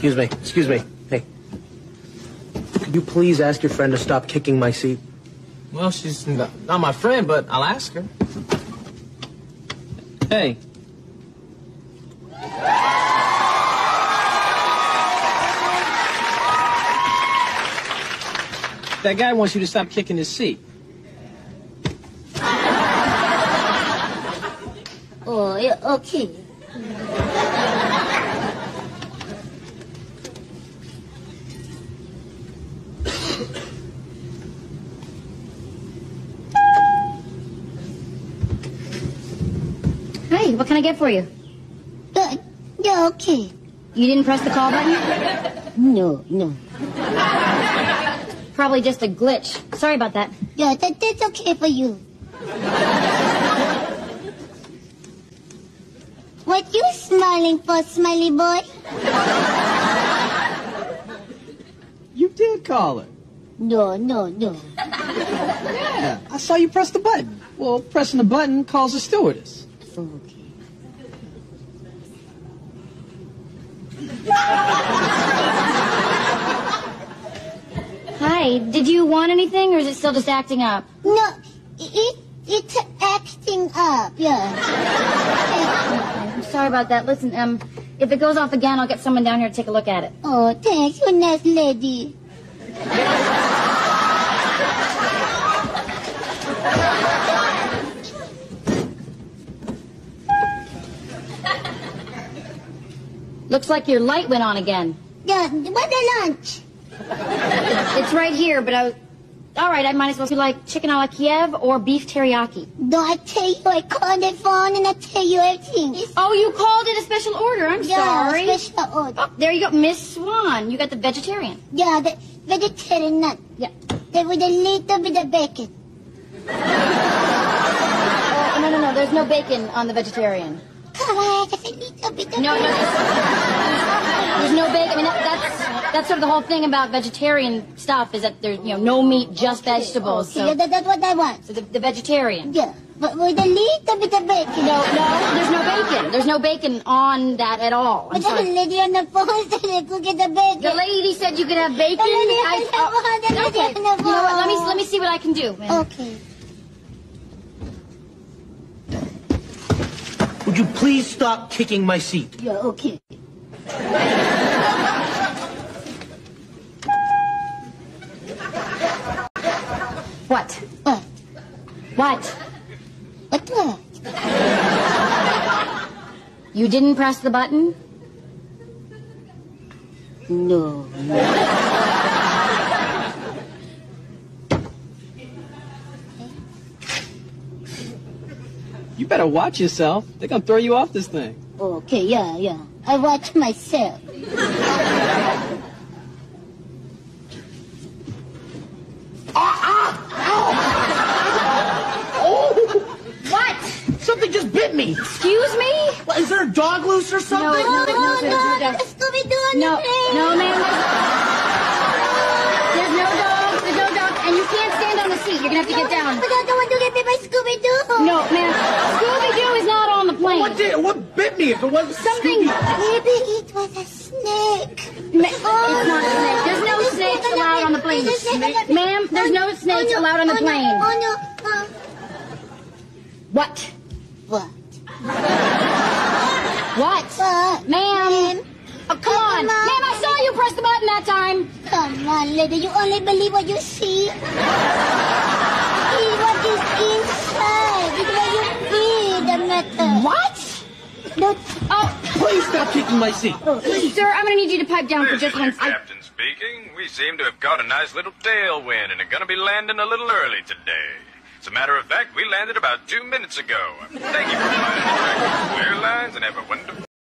Excuse me. Excuse me. Hey. Could you please ask your friend to stop kicking my seat? Well, she's not my friend, but I'll ask her. Hey. That guy wants you to stop kicking his seat. Oh, yeah, okay. Hey, what can I get for you? Yeah, okay. You didn't press the call button? No. Probably just a glitch. Sorry about that. Yeah, that's okay for you. What you smiling for, smiley boy? You did call her. No. Yeah, I saw you press the button. Well, pressing the button calls the stewardess. Okay. Hi, did you want anything, or is it still just acting up? No, it's acting up, yeah. I'm sorry about that. Listen, if it goes off again, I'll get someone down here to take a look at it. Oh, thanks, you nice lady. Looks like your light went on again. Yeah, what's the lunch? It's right here, but I was... All right, I might as well be like chicken a la Kiev or beef teriyaki. Don't I tell you, I called the phone and I tell you everything. Oh, you called it a special order. I'm sorry. Yeah, special order. Oh, there you go. Miss Swan, you got the vegetarian. Yeah, the vegetarian nut. Yeah. There with a little bit of bacon. Oh, no. There's no bacon on the vegetarian. Come on, just a little bit of No. There's no bacon. I mean, that's sort of the whole thing about vegetarian stuff is that there's, no meat, just vegetables. Okay, so that's what I want. So the vegetarian. Yeah, but with a little bit of bacon. No, there's no bacon. There's no bacon on that at all. I'm But the sorry. lady on the phone said I could get the bacon. The lady said you could have bacon. The lady on the phone, the lady Okay. on the You know what? phone. Let me see what I can do. Okay. Would you please stop kicking my seat? Yeah, okay. What? What? What? What? You didn't press the button? No. You better watch yourself. They're gonna throw you off this thing. Okay, yeah. I watch myself. What? Something just bit me. Excuse me? What, is there a dog loose or something? No, Scooby-Doo. No, ma'am. There's no dog, and you can't stand on the seat. You're gonna have to get down. But I don't want to get bit by Scooby-Doo. No, ma'am. Scooby-Doo is not on the plane. What bit me? If it wasn't Something. Maybe it was a snake. It's not a snake. There's no snakes allowed on the plane. Ma'am, there's no snakes allowed on the plane. Oh, no. What? What? What? Ma'am. Oh, come on. Ma'am, I saw you press the button that time. Come on, lady. You only believe what you see. See what is inside. It's what you feel the matter. What? Don't... Oh, Please stop kicking my seat. sir, I'm going to need you to pipe down for just one This is the captain speaking. We seem to have caught a nice little tailwind and are going to be landing a little early today. As a matter of fact, we landed about 2 minutes ago. Thank you for flying American Airlines and have a wonderful